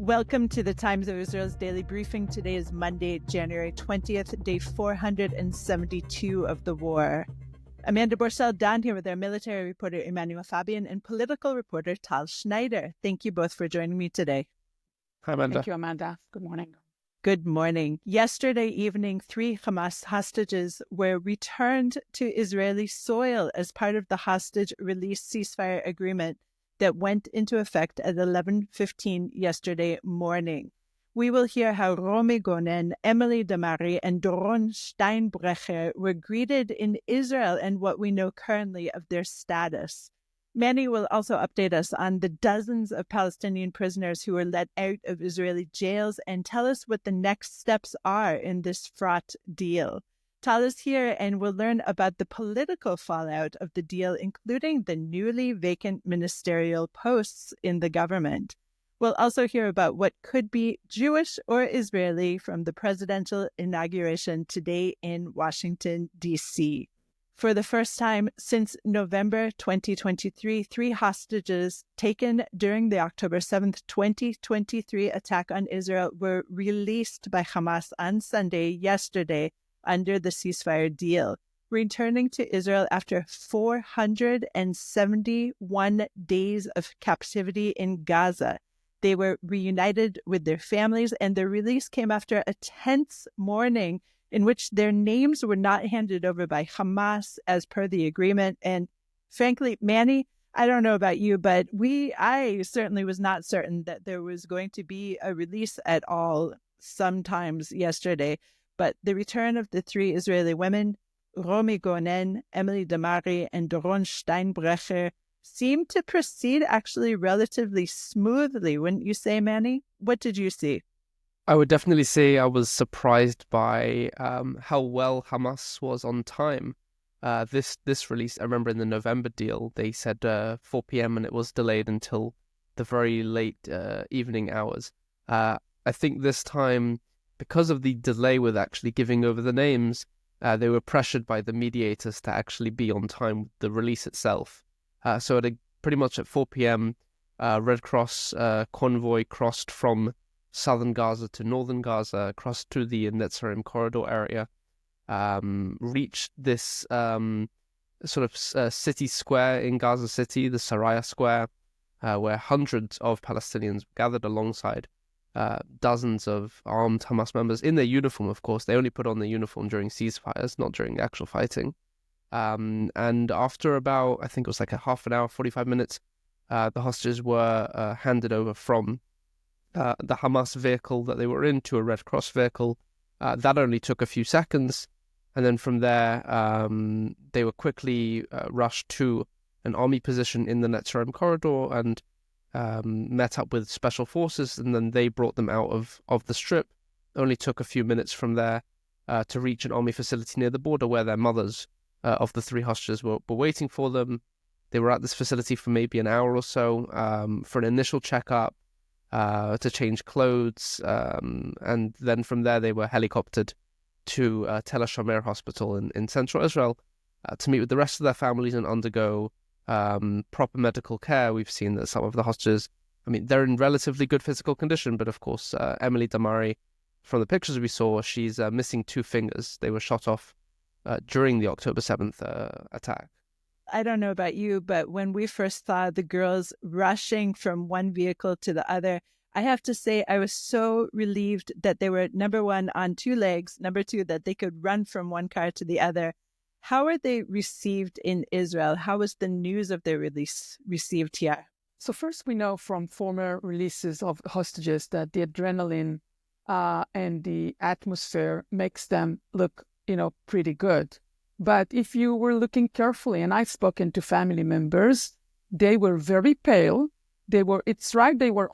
Welcome to the Times of Israel's daily briefing. Today is Monday, January 20th, day 472 of the war. Amanda Borschel-Dan here with our military reporter Emanuel Fabian and political reporter Tal Schneider. Thank you both for joining me today. Hi, Amanda. Thank you, Amanda. Good morning. Good morning. Yesterday evening, 3 Hamas hostages were returned to Israeli soil as part of the hostage release-ceasefire agreement that went into effect at 11:15 yesterday morning. We will hear how Romi Gonen, Damari, and Doron Steinbrecher were greeted in Israel and what we know currently of their status. Manny will also update us on the dozens of Palestinian prisoners who were let out of Israeli jails and tell us what the next steps are in this fraught deal. Tal is here and we'll learn about the political fallout of the deal, including the newly vacant ministerial posts in the government. We'll also hear about what could be Jewish or Israeli from the presidential inauguration today in Washington, D.C. For the first time since November 2023, 3 hostages taken during the October 7th, 2023 attack on Israel were released by Hamas on Sunday, yesterday, under the ceasefire deal, returning to Israel after 471 days of captivity in Gaza. They were reunited with their families, and their release came after a tense morning in which their names were not handed over by Hamas as per the agreement. And frankly, Manny, I don't know about you, but I certainly was not certain that there was going to be a release at all sometimes yesterday. But the return of the 3 Israeli women, Romi Gonen, Damari, and Doron Steinbrecher, seemed to proceed actually relatively smoothly, wouldn't you say, Manny? What did you see? I would definitely say I was surprised by how well Hamas was on time. This release, I remember in the November deal, they said 4 p.m. and it was delayed until the very late evening hours. I think this time, because of the delay with actually giving over the names, they were pressured by the mediators to actually be on time with the release itself. So pretty much at 4 p.m., Red Cross convoy crossed from southern Gaza to northern Gaza, crossed to the Netzarim corridor area, reached this sort of city square in Gaza City, the Saraya Square, where hundreds of Palestinians gathered alongside dozens of armed Hamas members in their uniform, of course. They only put on the uniform during ceasefires, not during actual fighting. And after about, I think it was like a half an hour, 45 minutes, the hostages were handed over from the Hamas vehicle that they were in to a Red Cross vehicle. That only took a few seconds. And then from there, they were quickly rushed to an army position in the Netzarim corridor and met up with special forces, and then they brought them out of the strip. Only took a few minutes from there to reach an army facility near the border where their mothers of the 3 hostages were waiting for them. They were at this facility for maybe an hour or so for an initial checkup, to change clothes, and then from there they were helicoptered to Tel Shomer Hospital in central Israel to meet with the rest of their families and undergo proper medical care. We've seen that some of the hostages, they're in relatively good physical condition, but of course, Damari, from the pictures we saw, she's missing 2 fingers. They were shot off during the October 7th attack. I don't know about you, but when we first saw the girls rushing from one vehicle to the other, I have to say I was so relieved that they were, number one, on 2 legs, number 2, that they could run from one car to the other. How were they received in Israel? How was the news of their release received here? So first, we know from former releases of hostages that the adrenaline and the atmosphere makes them look, pretty good. But if you were looking carefully, and I've spoken to family members, they were very pale. They were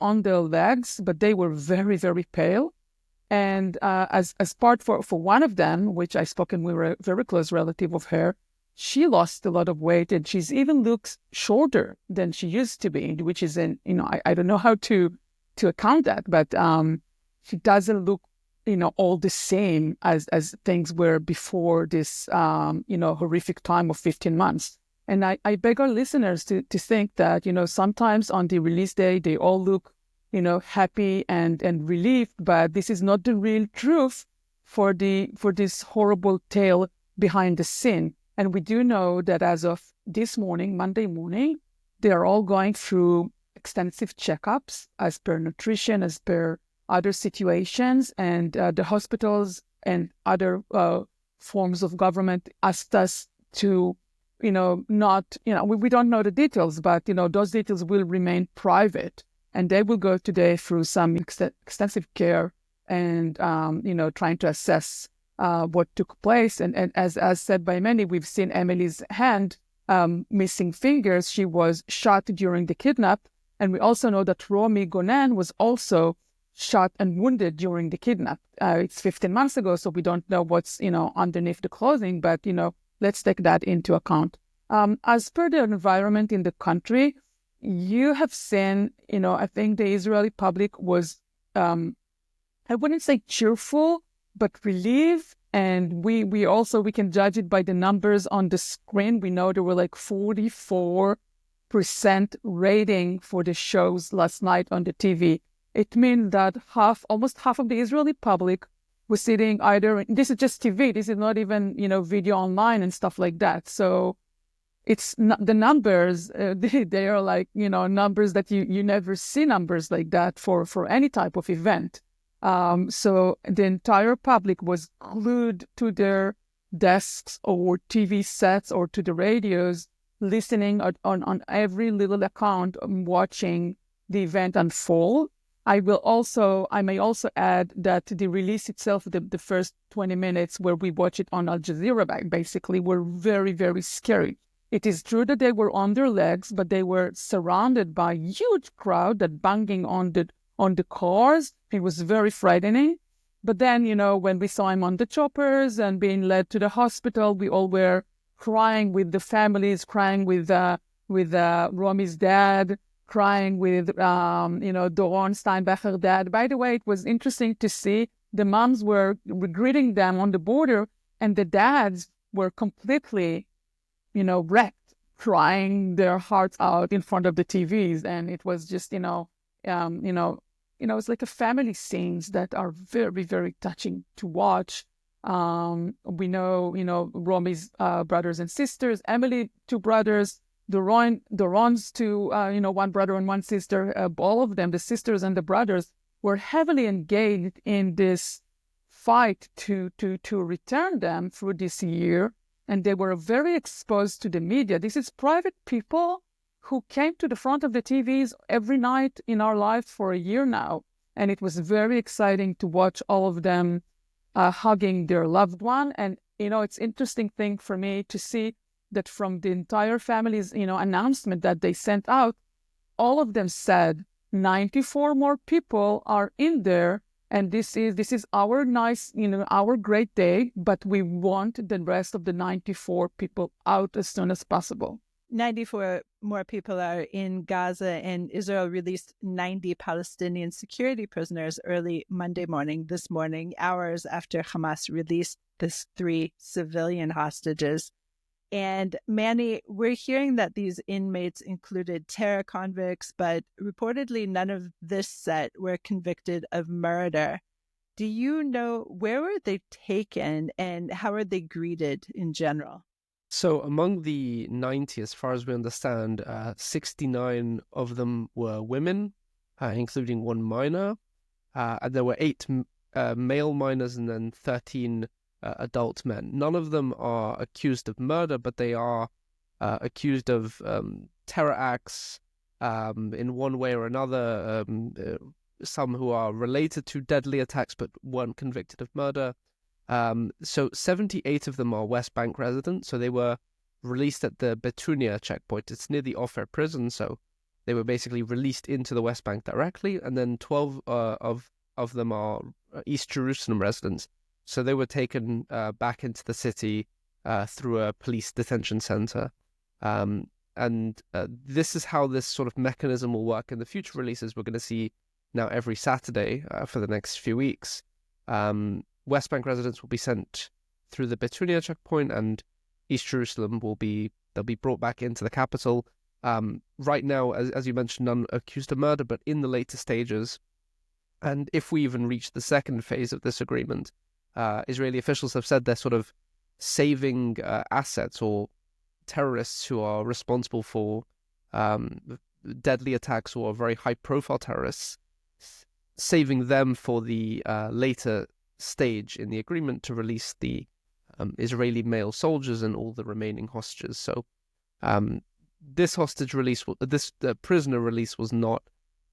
on their legs, but they were very, very pale. And as part for one of them, which I spoken with a very close relative of her, she lost a lot of weight, and she's even looks shorter than she used to be, which is I don't know how to account that, but she doesn't look all the same as things were before this horrific time of 15 months. And I beg our listeners to think that, sometimes on the release day, they all look happy and relieved, but this is not the real truth for this horrible tale behind the scene. And we do know that as of this morning, Monday morning, they are all going through extensive checkups as per nutrition, as per other situations, and the hospitals and other forms of government asked us to, not, we don't know the details, but, those details will remain private, and they will go today through some extensive care and, trying to assess what took place. And as said by many, we've seen Emily's hand missing fingers. She was shot during the kidnap. And we also know that Romi Gonen was also shot and wounded during the kidnap. It's 15 months ago, so we don't know what's, underneath the clothing, but, let's take that into account. As per the environment in the country, you have seen, I think the Israeli public was, I wouldn't say cheerful, but relieved. And we can judge it by the numbers on the screen. We know there were like 44% rating for the shows last night on the TV. It means that almost half of the Israeli public was sitting either, this is just TV, this is not even, video online and stuff like that. So it's not, the numbers, they are like, numbers that you never see numbers like that for any type of event. So the entire public was glued to their desks or TV sets or to the radios, listening on every little account, watching the event unfold. I may also add that the release itself, the first 20 minutes where we watch it on Al Jazeera, basically, were very, very scary. It is true that they were on their legs, but they were surrounded by a huge crowd that banging on the cars. It was very frightening. But then, when we saw him on the choppers and being led to the hospital, we all were crying with the families, crying with Romi's dad, crying with, Doron Steinbrecher dad. By the way, it was interesting to see the moms were greeting them on the border, and the dads were completely, wrecked, crying their hearts out in front of the TVs. And it was just, it's like a family scenes that are very, very touching to watch. We know, Romi's brothers and sisters, Emily, 2 brothers, Doron's 2, one brother and 1 sister. All of them, the sisters and the brothers, were heavily engaged in this fight to return them through this year. And they were very exposed to the media. This is private people who came to the front of the TVs every night in our life for a year now. And it was very exciting to watch all of them hugging their loved one. And, it's interesting thing for me to see that from the entire family's, announcement that they sent out, all of them said 94 more people are in there. And this is our nice, our great day, but we want the rest of the 94 people out as soon as possible. 94 more people are in Gaza, and Israel released 90 Palestinian security prisoners early Monday morning, this morning, hours after Hamas released these 3 civilian hostages. And Manny, we're hearing that these inmates included terror convicts, but reportedly none of this set were convicted of murder. Do you know where were they taken and how are they greeted in general? So among the 90, as far as we understand, 69 of them were women, including 1 minor. And there were 8 male minors and then 13 adult men. None of them are accused of murder, but they are accused of terror acts in one way or another. Some who are related to deadly attacks but weren't convicted of murder. So 78 of them are West Bank residents, so they were released at the Betunia checkpoint. It's near the Ofer prison, so they were basically released into the West Bank directly, and then 12 of them are East Jerusalem residents. So they were taken back into the city through a police detention center. And this is how this sort of mechanism will work in the future releases. We're going to see now every Saturday for the next few weeks. West Bank residents will be sent through the Betunia checkpoint, and East Jerusalem they'll be brought back into the capital. Right now, as you mentioned, none accused of murder, but in the later stages, and if we even reach the second phase of this agreement, Israeli officials have said they're sort of saving assets or terrorists who are responsible for deadly attacks or very high-profile terrorists, saving them for the later stage in the agreement to release the Israeli male soldiers and all the remaining hostages. So this hostage release, this prisoner release was not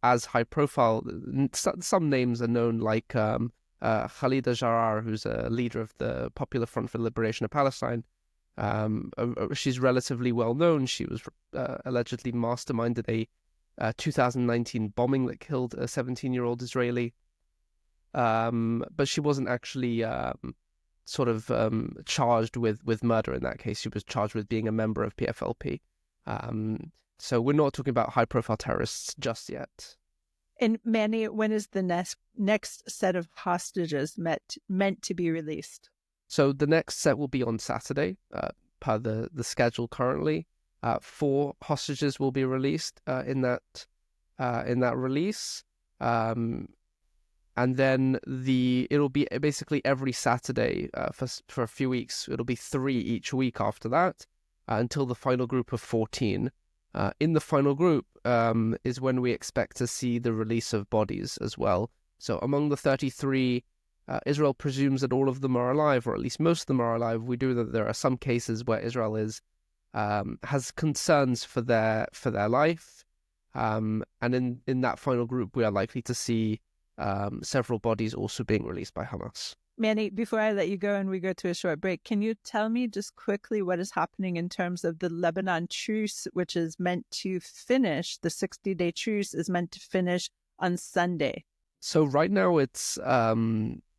as high-profile. Some names are known, like Khalida Jarrar, who's a leader of the Popular Front for the Liberation of Palestine. She's relatively well known. She was allegedly masterminded a 2019 bombing that killed a 17-year-old Israeli. But she wasn't actually charged with murder in that case. She was charged with being a member of PFLP. So we're not talking about high-profile terrorists just yet. And Manny, when is the next set of hostages meant to be released? So the next set will be on Saturday, per the schedule currently. 4 hostages will be released in that release, and then it'll be basically every Saturday for a few weeks. It'll be 3 each week after that, until the final group of 14. In the final group is when we expect to see the release of bodies as well. So among the 33. Israel presumes that all of them are alive, or at least most of them are alive. We do that there are some cases where Israel has concerns for their life, and in that final group, we are likely to see several bodies also being released by Hamas. Manny, before I let you go and we go to a short break, can you tell me just quickly what is happening in terms of the Lebanon truce, which is meant to finish, the 60-day truce is meant to finish on Sunday? So right now it's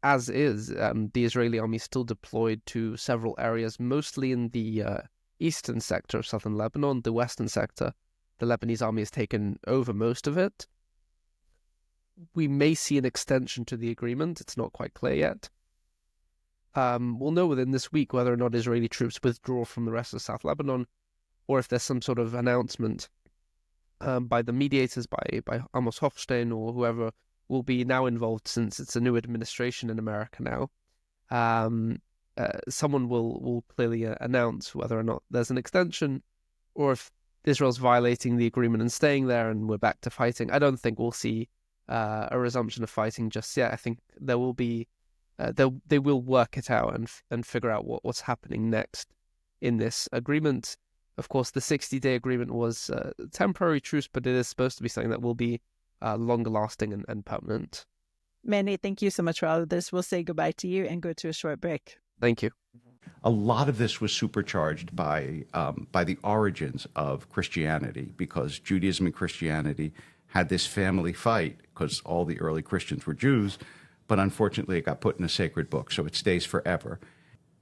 as is. The Israeli army is still deployed to several areas, mostly in the eastern sector of southern Lebanon. The western sector, the Lebanese army has taken over most of it. We may see an extension to the agreement. It's not quite clear yet. We'll know within this week whether or not Israeli troops withdraw from the rest of South Lebanon, or if there's some sort of announcement by the mediators, by Amos Hochstein or whoever will be now involved, since it's a new administration in America now. Someone will clearly announce whether or not there's an extension, or if Israel's violating the agreement and staying there and we're back to fighting. I don't think we'll see a resumption of fighting just yet. I think there will be they will work it out and figure out what's happening next in this agreement. Of course, the 60-day agreement was a temporary truce, but it is supposed to be something that will be longer lasting and permanent. Manny, thank you so much for all of this. We'll say goodbye to you and go to a short break. Thank you. A lot of this was supercharged by the origins of Christianity, because Judaism and Christianity had this family fight because all the early Christians were Jews, but unfortunately it got put in a sacred book, so it stays forever.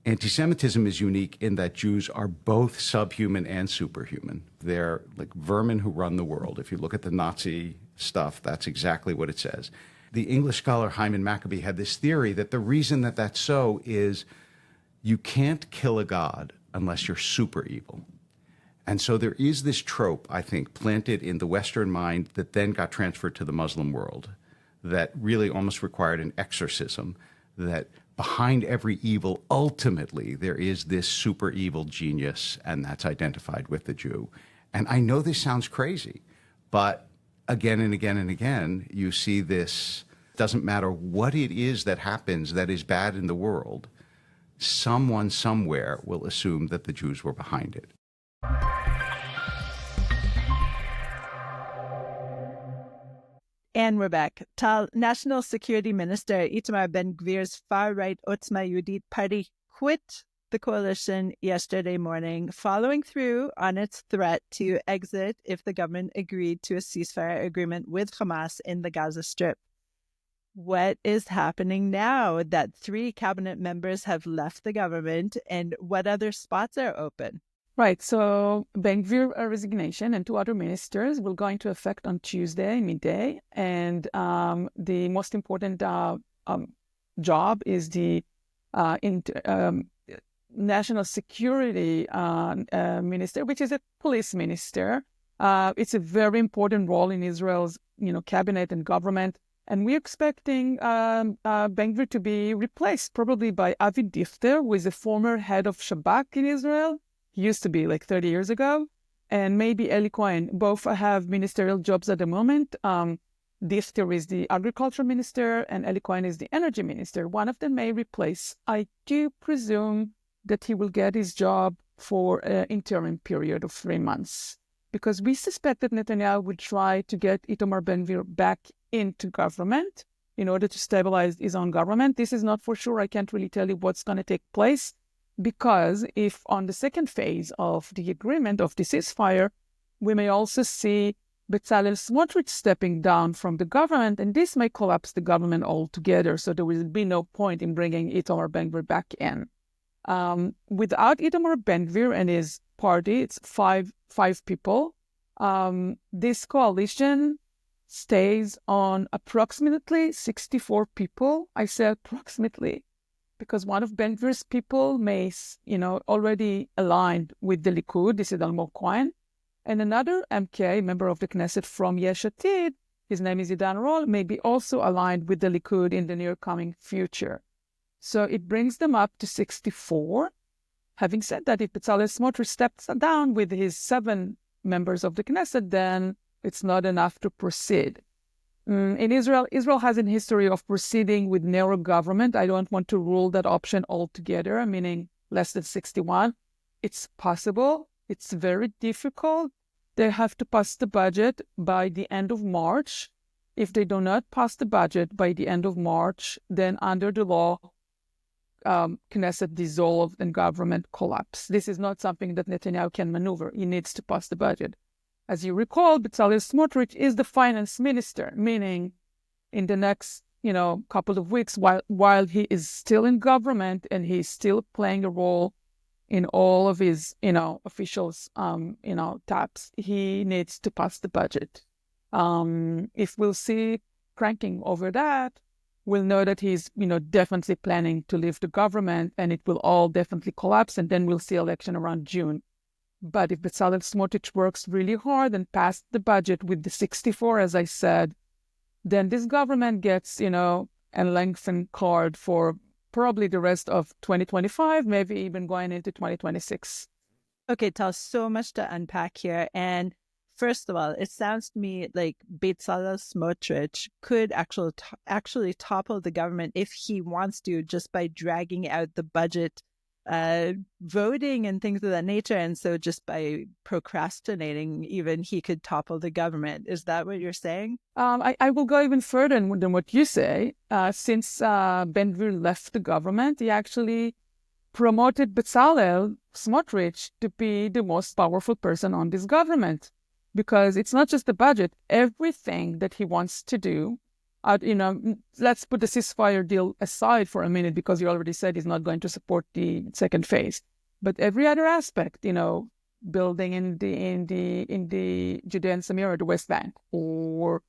Anti-Semitism is unique in that Jews are both subhuman and superhuman. They're like vermin who run the world. If you look at the Nazi stuff, that's exactly what it says. The English scholar Hyman Maccabi had this theory that the reason that that's so is you can't kill a god unless you're super evil. And so there is this trope, I think, planted in the Western mind that then got transferred to the Muslim world, that really almost required an exorcism, that behind every evil, ultimately, there is this super evil genius, and that's identified with the Jew. And I know this sounds crazy, but again and again and again, you see this. Doesn't matter what it is that happens that is bad in the world, someone somewhere will assume that the Jews were behind it. And we're back. Tal, National Security Minister Itamar Ben-Gvir's far-right Otzma Yehudit party quit the coalition yesterday morning, following through on its threat to exit if the government agreed to a ceasefire agreement with Hamas in the Gaza Strip. What is happening now that 3 cabinet members have left the government, and what other spots are open? Right. So Ben-Gvir resignation and 2 other ministers will go into effect on Tuesday, midday. And the most important job is the national security minister, which is a police minister. It's a very important role in Israel's, cabinet and government. And we're expecting Ben-Gvir to be replaced probably by Avi Dichter, who is a former head of Shabak in Israel. He used to be like 30 years ago. And maybe Eli Cohen. Both have ministerial jobs at the moment. Dichter is the agriculture minister and Eli Cohen is the energy minister. One of them may replace. I do presume that he will get his job for an interim period of 3 months, because we suspect that Netanyahu would try to get Itamar Ben-Gvir back into government in order to stabilize his own government. This is not for sure. I can't really tell you what's going to take place, because if on the second phase of the agreement of the ceasefire, we may also see Bezalel Smotrich stepping down from the government, and this may collapse the government altogether. So there will be no point in bringing Itamar Ben-Gvir back in. Without Itamar Ben-Gvir and his party, it's five people. This coalition stays on approximately 64 people. I say approximately because one of Ben-Gvir's people may, already aligned with the Likud. This is Almog Cohen. And another MK, member of the Knesset from Yesh Atid, his name is Idan R, may be also aligned with the Likud in the near coming future. So it brings them up to 64. Having said that, if Bezalel Smotrich steps down with his 7 members of the Knesset, then it's not enough to proceed. In Israel has a history of proceeding with narrow government. I don't want to rule that option altogether, meaning less than 61. It's possible. It's very difficult. They have to pass the budget by the end of March. If they do not pass the budget by the end of March, then under the law, Knesset dissolved and government collapse. This is not something that Netanyahu can maneuver. He needs to pass the budget. As you recall, Bezalel Smotrich is the finance minister, meaning in the next, couple of weeks, while he is still in government and he's still playing a role in all of his, officials, taps, he needs to pass the budget. If we'll see cranking over that, we'll know that he's, definitely planning to leave the government, and it will all definitely collapse, and then we'll see election around June. But if Bezalel Smotrich works really hard and passed the budget with the 64, as I said, then this government gets, a lengthened card for probably the rest of 2025, maybe even going into 2026. Okay, Tal, so much to unpack here. And first of all, it sounds to me like Bezalel Smotrich could actually topple the government if he wants to, just by dragging out the budget voting and things of that nature. And so just by procrastinating, even he could topple the government. Is that what you're saying? I will go even further than what you say. Since Ben-Gvir left the government, he actually promoted Bezalel Smotrich to be the most powerful person on this government. Because it's not just the budget, everything that he wants to do. Let's put the ceasefire deal aside for a minute, because you already said he's not going to support the second phase. But every other aspect, building in the Judea and Samaria, the West Bank, or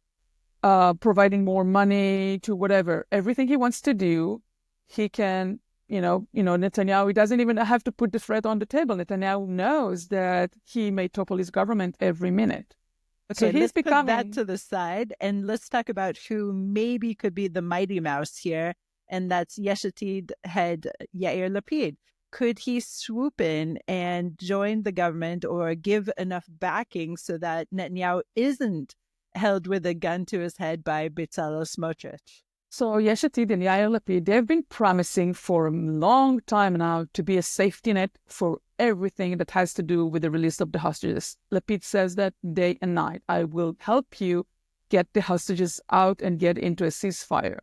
providing more money to whatever, everything he wants to do, he can. Netanyahu, he doesn't even have to put the threat on the table. Netanyahu knows that he may topple his government every minute. Okay, so let's put that to the side, and let's talk about who maybe could be the mighty mouse here, and that's Yesh Atid head Yair Lapid. Could he swoop in and join the government or give enough backing so that Netanyahu isn't held with a gun to his head by Bezalel Smotrich? So Yesh Atid and Yair Lapid, they've been promising for a long time now to be a safety net for everything that has to do with the release of the hostages. Lapid says that day and night, I will help you get the hostages out and get into a ceasefire.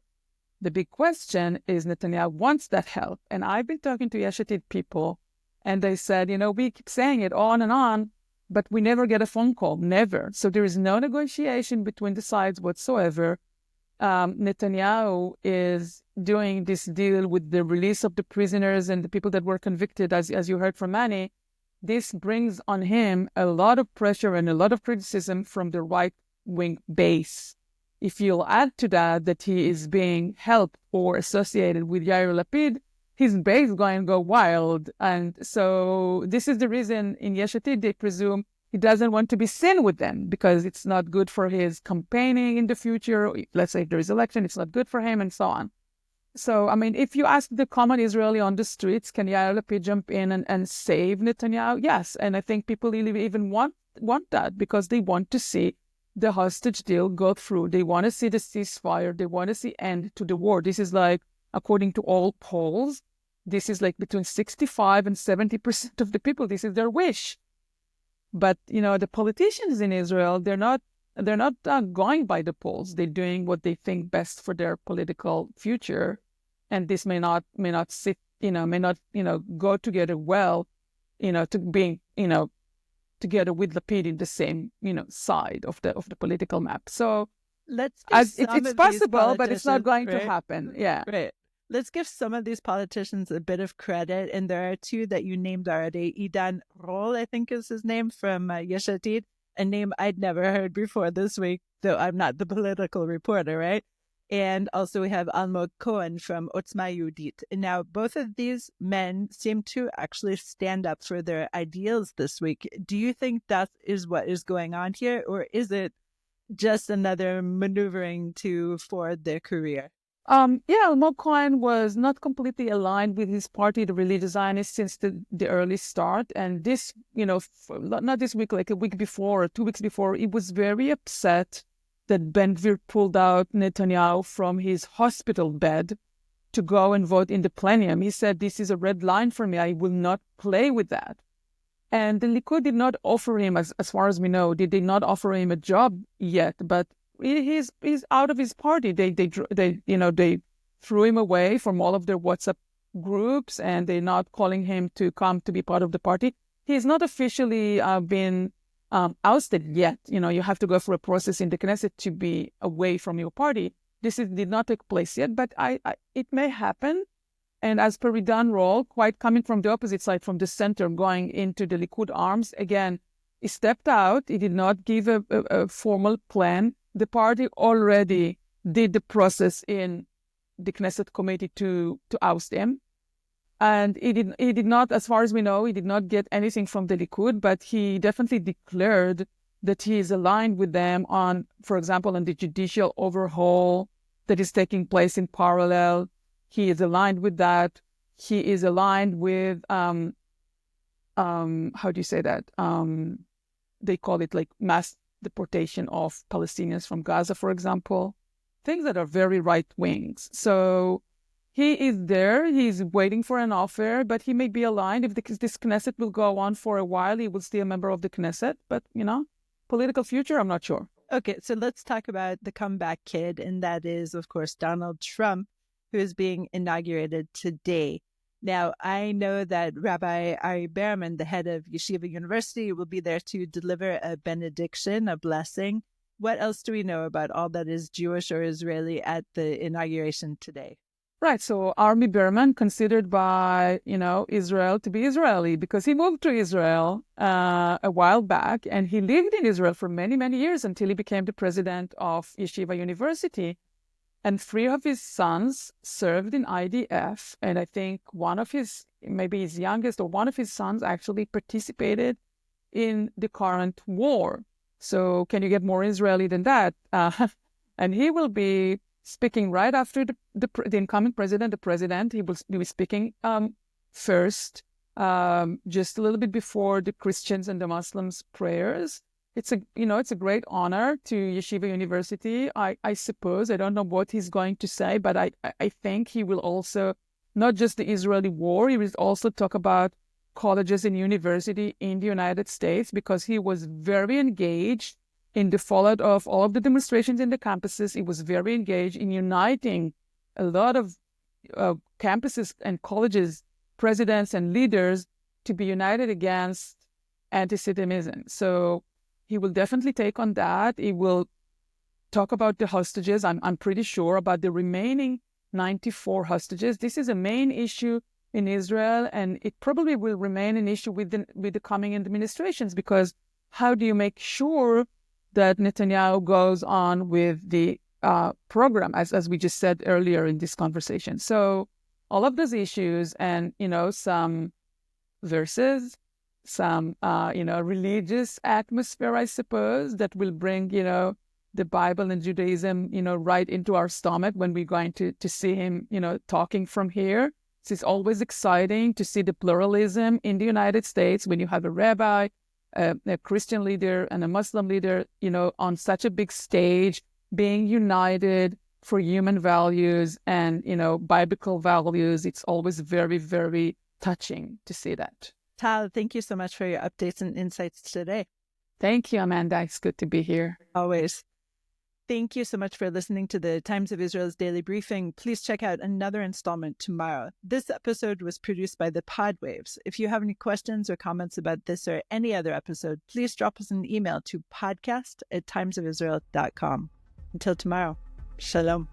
The big question is Netanyahu wants that help. And I've been talking to Yesh Atid people, and they said, we keep saying it on, but we never get a phone call, never. So there is no negotiation between the sides whatsoever. Netanyahu is doing this deal with the release of the prisoners and the people that were convicted, as you heard from Manny. This brings on him a lot of pressure and a lot of criticism from the right-wing base. If you'll add to that he is being helped or associated with Yair Lapid, his base is going to go wild. And so this is the reason in Yesh Atid they presume he doesn't want to be seen with them because it's not good for his campaigning in the future. Let's say if there is election, it's not good for him, and so on. So, I mean, if you ask the common Israeli on the streets, can Yair Lapid jump in and save Netanyahu? Yes. And I think people even want that because they want to see the hostage deal go through. They want to see the ceasefire. They want to see end to the war. This is like, according to all polls, this is like between 65 and 70% of the people. This is their wish. But, the politicians in Israel, they're not going by the polls. They're doing what they think best for their political future. And this may not sit, go together well, to being, together with Lapid in the same, side of the political map. So it's possible, but it's not going to happen. Yeah. Right. Let's give some of these politicians a bit of credit. And there are two that you named already. Idan R, I think is his name, from Yesh Atid, a name I'd never heard before this week, though I'm not the political reporter, right? And also we have Almog Cohen from Otzma Yehudit. Now, both of these men seem to actually stand up for their ideals this week. Do you think that is what is going on here, or is it just another maneuvering to forward their career? Almog Cohen was not completely aligned with his party, the Religious Zionists, since the early start. And this, not this week, like a week before or 2 weeks before, he was very upset that Ben Gvir pulled out Netanyahu from his hospital bed to go and vote in the plenum. He said, this is a red line for me. I will not play with that. And the Likud did not offer him, as far as we know, they did not offer him a job yet, but he's out of his party. They threw him away from all of their WhatsApp groups, and they're not calling him to come to be part of the party. He's not officially been ousted yet. You have to go through a process in the Knesset to be away from your party. This did not take place yet, but it may happen. And as per Idan R, quite coming from the opposite side, from the center, going into the Likud arms, again, he stepped out. He did not give a formal plan. The party already did the process in the Knesset committee to oust him. And he did not, as far as we know, he did not get anything from the Likud, but he definitely declared that he is aligned with them on, for example, on the judicial overhaul that is taking place in parallel. He is aligned with that. He is aligned with, how do you say that? They call it like mass deportation of Palestinians from Gaza, for example, things that are very right wings. So he is there. He's waiting for an offer, but he may be aligned. If this Knesset will go on for a while, he will stay a member of the Knesset. But, political future, I'm not sure. Okay, so let's talk about the comeback kid, and that is, of course, Donald Trump, who is being inaugurated today. Now, I know that Rabbi Ari Berman, the head of Yeshiva University, will be there to deliver a benediction, a blessing. What else do we know about all that is Jewish or Israeli at the inauguration today? Right. So Ari Berman, considered by, Israel to be Israeli because he moved to Israel a while back, and he lived in Israel for many, many years until he became the president of Yeshiva University. And 3 of his sons served in IDF. And I think maybe his youngest or one of his sons actually participated in the current war. So can you get more Israeli than that? And he will be speaking right after the incoming president, the president. He will be speaking first, just a little bit before the Christians and the Muslims' prayers. It's a great honor to Yeshiva University. I suppose, I don't know what he's going to say, but I think he will also, not just the Israeli war, he will also talk about colleges and university in the United States, because he was very engaged in the fallout of all of the demonstrations in the campuses. He was very engaged in uniting a lot of campuses and colleges, presidents and leaders to be united against anti-Semitism. So he will definitely take on that. He will talk about the hostages. I'm pretty sure about the remaining 94 hostages. This is a main issue in Israel, and it probably will remain an issue with the coming administrations, because how do you make sure that Netanyahu goes on with the program, as we just said earlier in this conversation? So all of those issues and, some verses, some, religious atmosphere, I suppose, that will bring, the Bible and Judaism, right into our stomach when we're going to see him, talking from here. It's always exciting to see the pluralism in the United States when you have a rabbi, a Christian leader, and a Muslim leader, on such a big stage, being united for human values and, biblical values. It's always very, very touching to see that. Tal, thank you so much for your updates and insights today. Thank you, Amanda. It's good to be here. Always. Thank you so much for listening to the Times of Israel's Daily Briefing. Please check out another installment tomorrow. This episode was produced by the Podwaves. If you have any questions or comments about this or any other episode, please drop us an email to podcast@timesofisrael.com. Until tomorrow, shalom.